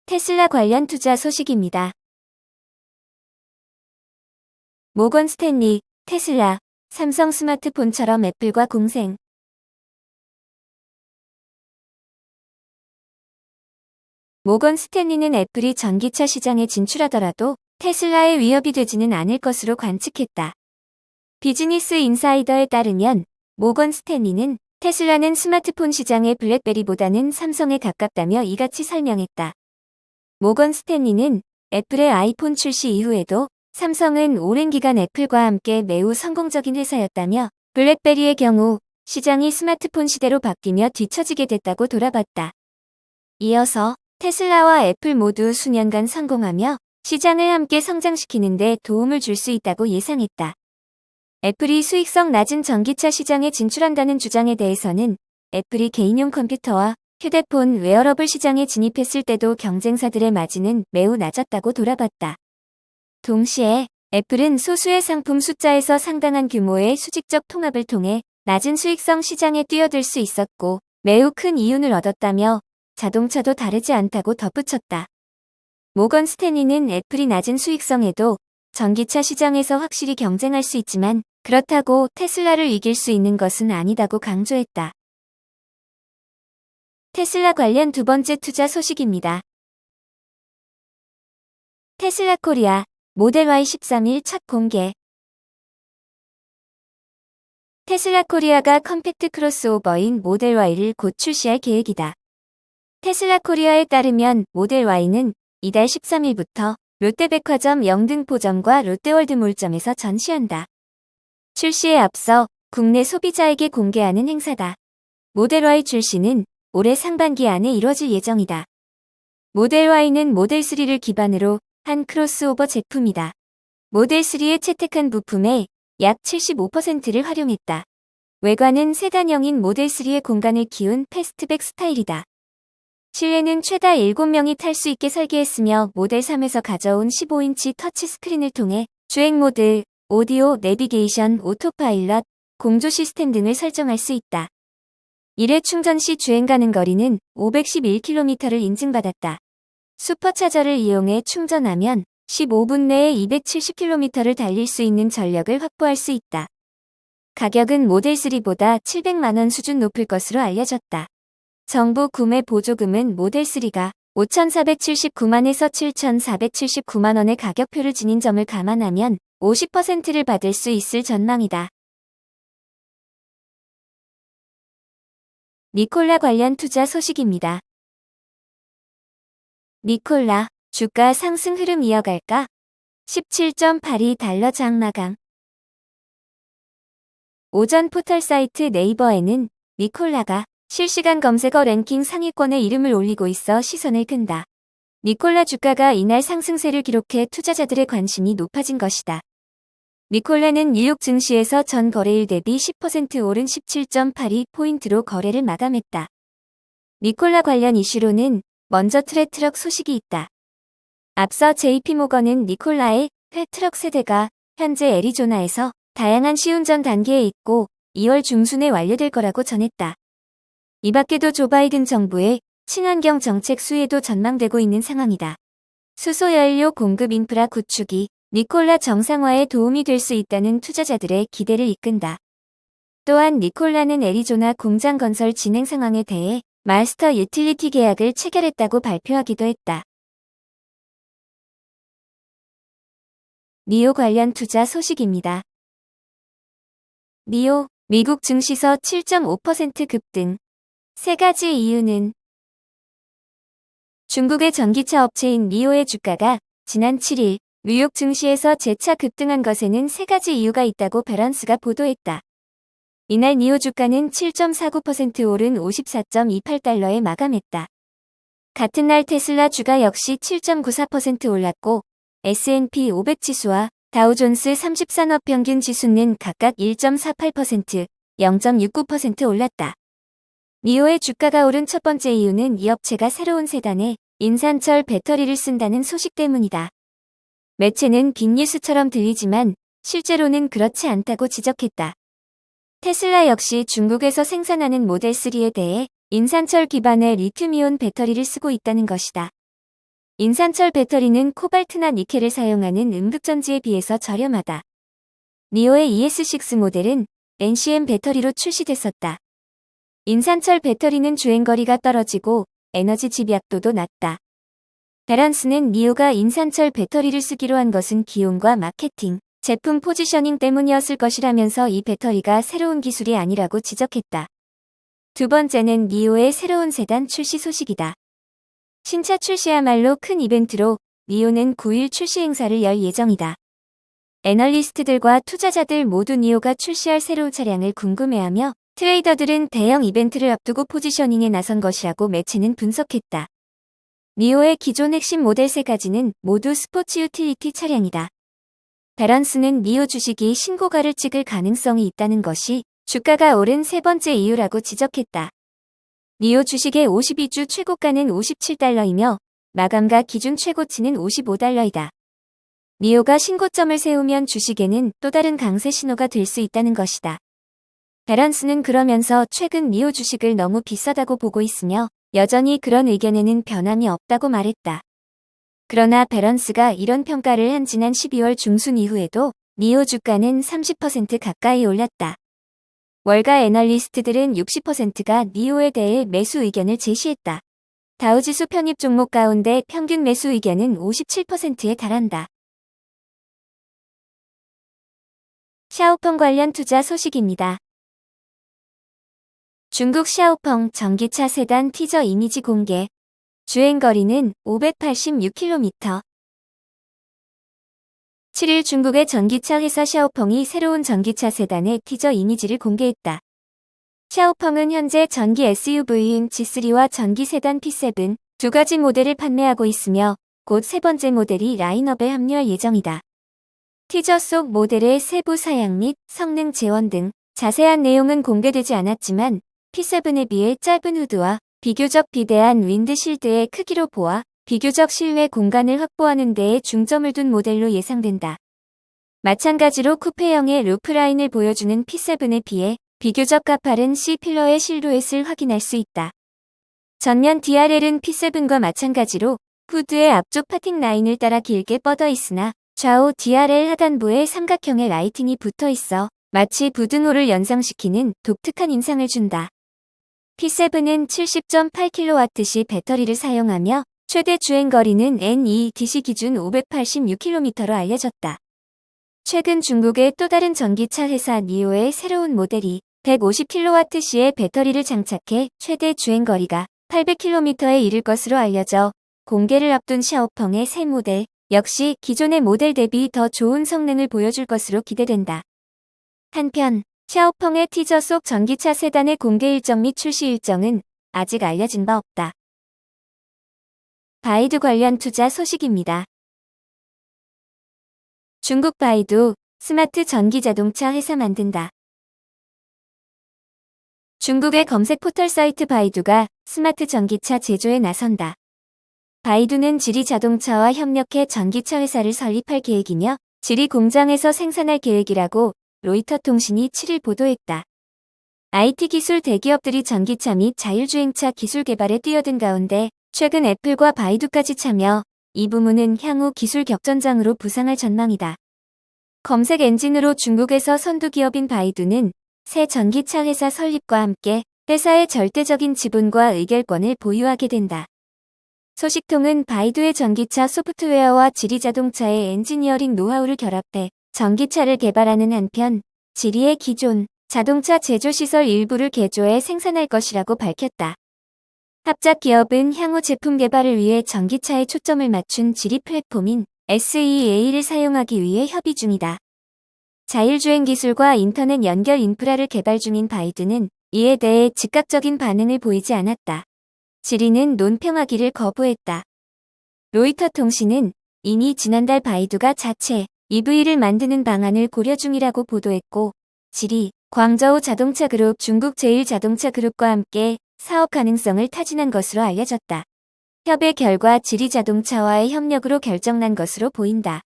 테슬라 관련 투자 소식입니다. 모건 스탠리, 테슬라, 삼성 스마트폰처럼 애플과 공생. 모건 스탠리는 애플이 전기차 시장에 진출하더라도 테슬라의 위협이 되지는 않을 것으로 관측했다. 비즈니스 인사이더에 따르면 모건 스탠리는 테슬라는 스마트폰 시장의 블랙베리보다는 삼성에 가깝다며 이같이 설명했다. 모건 스탠리는 애플의 아이폰 출시 이후에도 삼성은 오랜 기간 애플과 함께 매우 성공적인 회사였다며 블랙베리의 경우 시장이 스마트폰 시대로 바뀌며 뒤처지게 됐다고 돌아봤다. 이어서 테슬라와 애플 모두 수년간 성공하며 시장을 함께 성장시키는 데 도움을 줄 수 있다고 예상했다. 애플이 수익성 낮은 전기차 시장에 진출한다는 주장에 대해서는 애플이 개인용 컴퓨터와 휴대폰, 웨어러블 시장에 진입했을 때도 경쟁사들의 마진은 매우 낮았다고 돌아봤다. 동시에 애플은 소수의 상품 숫자에서 상당한 규모의 수직적 통합을 통해 낮은 수익성 시장에 뛰어들 수 있었고 매우 큰 이윤을 얻었다며 자동차도 다르지 않다고 덧붙였다. 모건 스탠리는 애플이 낮은 수익성에도 전기차 시장에서 확실히 경쟁할 수 있지만 그렇다고 테슬라를 이길 수 있는 것은 아니다고 강조했다. 테슬라 관련 두 번째 투자 소식입니다. 테슬라 코리아 모델 Y 13일 첫 공개. 테슬라 코리아가 컴팩트 크로스오버인 모델 Y를 곧 출시할 계획이다. 테슬라 코리아에 따르면 모델 Y는 이달 13일부터 롯데백화점 영등포점과 롯데월드몰점에서 전시한다. 출시에 앞서 국내 소비자에게 공개하는 행사다. 모델 Y 출시는 올해 상반기 안에 이뤄질 예정이다. 모델 Y는 모델 3를 기반으로 한 크로스오버 제품이다. 모델 3의 채택한 부품의 약 75%를 활용했다. 외관은 세단형인 모델 3의 공간을 키운 패스트백 스타일이다. 실내는 최다 7명이 탈 수 있게 설계했으며 모델 3에서 가져온 15인치 터치스크린을 통해 주행 모드, 오디오, 내비게이션, 오토파일럿, 공조 시스템 등을 설정할 수 있다. 1회 충전 시 주행 가능 거리는 511km를 인증받았다. 슈퍼차저를 이용해 충전하면 15분 내에 270km를 달릴 수 있는 전력을 확보할 수 있다. 가격은 모델 3보다 700만원 수준 높을 것으로 알려졌다. 정부 구매 보조금은 모델 3가 5,479만에서 7,479만원의 가격표를 지닌 점을 감안하면 50%를 받을 수 있을 전망이다. 니콜라 관련 투자 소식입니다. 니콜라, 주가 상승 흐름 이어갈까? 17.82달러 장마감. 오전 포털 사이트 네이버에는 니콜라가 실시간 검색어 랭킹 상위권에 이름을 올리고 있어 시선을 끈다. 니콜라 주가가 이날 상승세를 기록해 투자자들의 관심이 높아진 것이다. 니콜라는 뉴욕 증시에서 전 거래일 대비 10% 오른 17.82포인트로 거래를 마감했다. 니콜라 관련 이슈로는 먼저 트랙트럭 소식이 있다. 앞서 JP모건은 니콜라의 트랙트럭 세대가 현재 애리조나에서 다양한 시운전 단계에 있고 2월 중순에 완료될 거라고 전했다. 이 밖에도 조 바이든 정부의 친환경 정책 수혜도 전망되고 있는 상황이다. 수소연료 공급 인프라 구축이 니콜라 정상화에 도움이 될 수 있다는 투자자들의 기대를 이끈다. 또한 니콜라는 애리조나 공장 건설 진행 상황에 대해 마스터 유틸리티 계약을 체결했다고 발표하기도 했다. 니오 관련 투자 소식입니다. 니오, 미국 증시서 7.5% 급등. 세 가지 이유는 중국의 전기차 업체인 니오의 주가가 지난 7일 뉴욕 증시에서 재차 급등한 것에는 세 가지 이유가 있다고 베런스가 보도했다. 이날 니오 주가는 7.49% 오른 54.28달러에 마감했다. 같은 날 테슬라 주가 역시 7.94% 올랐고 S&P 500 지수와 다우존스 30산업평균 지수는 각각 1.48%, 0.69% 올랐다. 니오의 주가가 오른 첫 번째 이유는 이 업체가 새로운 세단에 인산철 배터리를 쓴다는 소식 때문이다. 매체는 빅뉴스처럼 들리지만 실제로는 그렇지 않다고 지적했다. 테슬라 역시 중국에서 생산하는 모델 3에 대해 인산철 기반의 리튬이온 배터리를 쓰고 있다는 것이다. 인산철 배터리는 코발트나 니켈을 사용하는 음극전지에 비해서 저렴하다. 니오의 ES6 모델은 NCM 배터리로 출시됐었다. 인산철 배터리는 주행거리가 떨어지고 에너지 집약도도 낮다. 베런스는 니오가 인산철 배터리를 쓰기로 한 것은 기용과 마케팅, 제품 포지셔닝 때문이었을 것이라면서 이 배터리가 새로운 기술이 아니라고 지적했다. 두 번째는 니오의 새로운 세단 출시 소식이다. 신차 출시야말로 큰 이벤트로 니오는 9일 출시 행사를 열 예정이다. 애널리스트들과 투자자들 모두 니오가 출시할 새로운 차량을 궁금해하며 트레이더들은 대형 이벤트를 앞두고 포지셔닝에 나선 것이라고 매체는 분석했다. 니오의 기존 핵심 모델 3가지는 모두 스포츠 유틸리티 차량이다. 베런스는 니오 주식이 신고가를 찍을 가능성이 있다는 것이 주가가 오른 세 번째 이유라고 지적했다. 니오 주식의 52주 최고가는 $57이며 마감가 기준 최고치는 $55이다. 니오가 신고점을 세우면 주식에는 또 다른 강세 신호가 될 수 있다는 것이다. 베런스는 그러면서 최근 니오 주식을 너무 비싸다고 보고 있으며 여전히 그런 의견에는 변함이 없다고 말했다. 그러나 베런스가 이런 평가를 한 지난 12월 중순 이후에도 니오 주가는 30% 가까이 올랐다. 월가 애널리스트들은 60%가 니오에 대해 매수 의견을 제시했다. 다우지수 편입 종목 가운데 평균 매수 의견은 57%에 달한다. 샤오펑 관련 투자 소식입니다. 중국 샤오펑 전기차 세단 티저 이미지 공개. 주행거리는 586km. 7일 중국의 전기차 회사 샤오펑이 새로운 전기차 세단의 티저 이미지를 공개했다. 샤오펑은 현재 전기 SUV인 G3와 전기 세단 P7 두 가지 모델을 판매하고 있으며 곧 세 번째 모델이 라인업에 합류할 예정이다. 티저 속 모델의 세부 사양 및 성능 재원 등 자세한 내용은 공개되지 않았지만 P7에 비해 짧은 후드와 비교적 비대한 윈드실드의 크기로 보아 비교적 실내 공간을 확보하는 데에 중점을 둔 모델로 예상된다. 마찬가지로 쿠페형의 루프라인을 보여주는 P7에 비해 비교적 가파른 C필러의 실루엣을 확인할 수 있다. 전면 DRL은 P7과 마찬가지로 후드의 앞쪽 파팅 라인을 따라 길게 뻗어 있으나 좌우 DRL 하단부에 삼각형의 라이팅이 붙어 있어 마치 부등호를 연상시키는 독특한 인상을 준다. P7은 70.8kWh 배터리를 사용하며 최대 주행거리는 NEDC 기준 586km로 알려졌다. 최근 중국의 또 다른 전기차 회사 니오의 새로운 모델이 150kWh의 배터리를 장착해 최대 주행거리가 800km에 이를 것으로 알려져 공개를 앞둔 샤오펑의 새 모델 역시 기존의 모델 대비 더 좋은 성능을 보여줄 것으로 기대된다. 한편 샤오펑의 티저 속 전기차 세단의 공개 일정 및 출시 일정은 아직 알려진 바 없다. 바이두 관련 투자 소식입니다. 중국 바이두, 스마트 전기 자동차 회사 만든다. 중국의 검색 포털 사이트 바이두가 스마트 전기차 제조에 나선다. 바이두는 지리 자동차와 협력해 전기차 회사를 설립할 계획이며 지리 공장에서 생산할 계획이라고 로이터 통신이 7일 보도했다. IT 기술 대기업들이 전기차 및 자율주행차 기술 개발에 뛰어든 가운데 최근 애플과 바이두까지 참여, 이 부문은 향후 기술 격전장으로 부상할 전망이다. 검색 엔진으로 중국에서 선두 기업인 바이두는 새 전기차 회사 설립과 함께 회사의 절대적인 지분과 의결권을 보유하게 된다. 소식통은 바이두의 전기차 소프트웨어와 지리 자동차의 엔지니어링 노하우를 결합해 전기차를 개발하는 한편 지리의 기존 자동차 제조시설 일부를 개조해 생산할 것이라고 밝혔다. 합작 기업은 향후 제품 개발을 위해 전기차에 초점을 맞춘 지리 플랫폼인 SEA를 사용하기 위해 협의 중이다. 자율주행 기술과 인터넷 연결 인프라를 개발 중인 바이두는 이에 대해 즉각적인 반응을 보이지 않았다. 지리는 논평하기를 거부했다. 로이터 통신은 이미 지난달 바이두가 자체 EV를 만드는 방안을 고려 중이라고 보도했고, 지리, 광저우 자동차 그룹 중국 제1자동차 그룹과 함께 사업 가능성을 타진한 것으로 알려졌다. 협의 결과 지리 자동차와의 협력으로 결정난 것으로 보인다.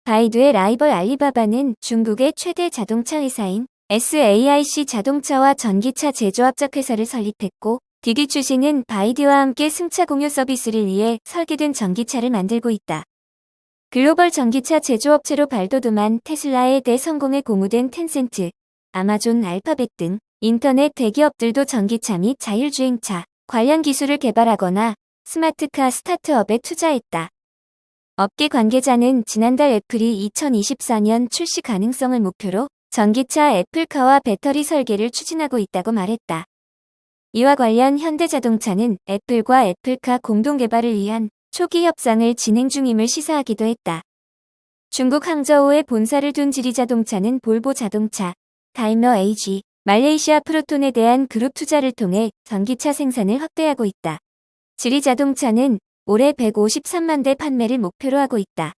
바이두의 라이벌 알리바바는 중국의 최대 자동차 회사인 SAIC 자동차와 전기차 제조 합작 회사를 설립했고 디디 추신은 바이디와 함께 승차 공유 서비스를 위해 설계된 전기차를 만들고 있다. 글로벌 전기차 제조업체로 발돋움한 테슬라의 대성공에 고무된 텐센트, 아마존 알파벳 등 인터넷 대기업들도 전기차 및 자율주행차 관련 기술을 개발하거나 스마트카 스타트업에 투자했다. 업계 관계자는 지난달 애플이 2024년 출시 가능성을 목표로 전기차 애플카와 배터리 설계를 추진하고 있다고 말했다. 이와 관련 현대자동차는 애플과 애플카 공동 개발을 위한 초기 협상을 진행 중임을 시사하기도 했다. 중국 항저우에 본사를 둔 지리자동차는 볼보 자동차, 다임러 AG, 말레이시아 프로톤에 대한 그룹 투자를 통해 전기차 생산을 확대하고 있다. 지리자동차는 올해 153만 대 판매를 목표로 하고 있다.